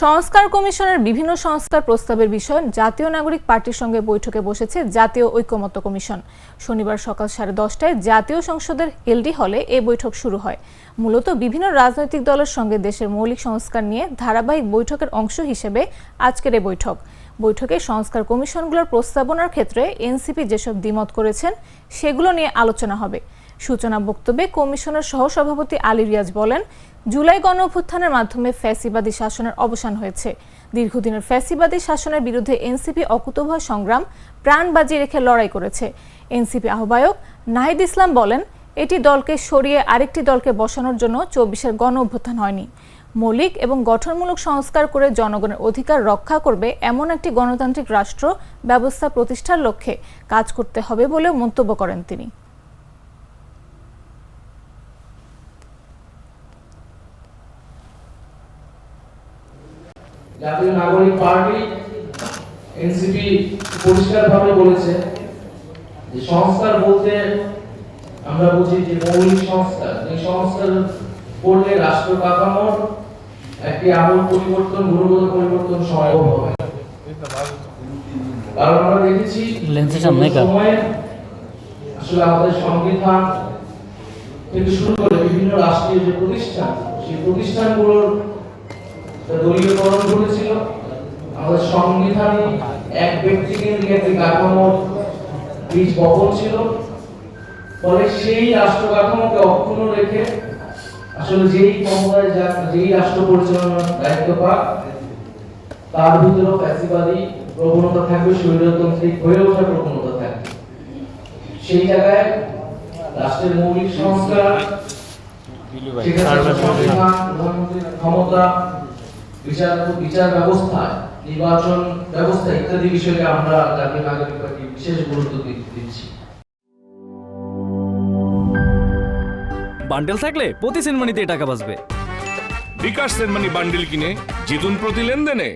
সংস্কার কমিশনের বিভিন্ন সংস্কার প্রস্তাবের বিষয়ে জাতীয় নাগরিক পার্টির সঙ্গে বৈঠকে বসেছে জাতীয় ঐকমত্য কমিশন। শনিবার সকাল 10:30টায় জাতীয় সংসদের এলডি হলে এই বৈঠক শুরু হয়। মূলত বিভিন্ন রাজনৈতিক দলের সঙ্গে দেশের মৌলিক সংস্কার নিয়ে ধারাবাহিক বৈঠকের অংশ হিসেবে আজকের এই বৈঠকে সংস্কার কমিশনগুলোর প্রস্তাবনার ক্ষেত্রে এনসিপি যেসব দ্বিমত করেছেন সেগুলো নিয়ে আলোচনা হবে। সূচনা বক্তব্যে কমিশনের সহসভাপতি আলী রিয়াজ বলেন, জুলাই গণঅভ্যুত্থানের মাধ্যমে ফ্যাসিবাদী শাসনের অবসান হয়েছে। দীর্ঘদিনের ফ্যাসিবাদী শাসনের বিরুদ্ধে এনসিপি অকুতোভয় সংগ্রাম প্রাণ বাজি রেখে লড়াই করেছে। এনসিপি আহ্বায়ক নাহিদ ইসলাম বলেন, এটি দলকে সরিয়ে আরেকটি দলকে বসানোর জন্য 24-এর গণঅভ্যুত্থান হয়নি। মৌলিক এবং গঠনমূলক সংস্কার করে জনগণের অধিকার রক্ষা করবে এমন একটি গণতান্ত্রিক রাষ্ট্র ব্যবস্থা প্রতিষ্ঠার লক্ষ্যে কাজ করতে হবে বলেও মন্তব্য করেন তিনি। জাতীয় নাগরিক পার্টি এনসিপি পরিষ্কারভাবে বলেছে যে সংস্কার বলতে আমরা বুঝি যে মৌলিক সংস্কার, এই সংস্কার করলে রাষ্ট্র কাঠামোর একটি আমূল পরিবর্তন, গুণগত পরিবর্তন সম্ভব হবে। কারণ আমরা দেখেছি সময়ে আসলে আমাদের সংবিধান থেকে শুরু করে বিভিন্ন রাষ্ট্রীয় যে প্রতিষ্ঠান, সেই প্রতিষ্ঠানগুলোর দলীয়করণ ঘটেছিল। আমাদের সংবিধানে এক ব্যক্তিকেন্দ্রিক একটি কাঠামোর বীজ বপন ছিল। ফলে সেই রাষ্ট্র কাঠামোকে অক্ষুণ্ণ রেখে আসলে যেই ক্ষমতায় যাক, যেই রাষ্ট্র পরিচালনার দায়িত্ব পাক, তার ভিতরেও ফ্যাসিবাদী প্রবণতা থাকবে, স্বৈরতান্ত্রিক হয়ে ওঠার প্রবণতা থাকবে। সেই জায়গায় রাষ্ট্রের মৌলিক সংস্কার, প্রধানমন্ত্রীর ক্ষমতা, বিচার ব্যবস্থা, নির্বাচন ব্যবস্থা ইত্যাদি বিষয়ে আমরা জাতীয় নাগরিক পার্টি বিশেষ গুরুত্ব দিচ্ছি। বান্ডেল থাকলে প্রতি সেনমানিতে টাকা বাঁচবে। বিকাশ সেনমানি বান্ডেল কিনে জিতুন প্রতি লেনদেনে।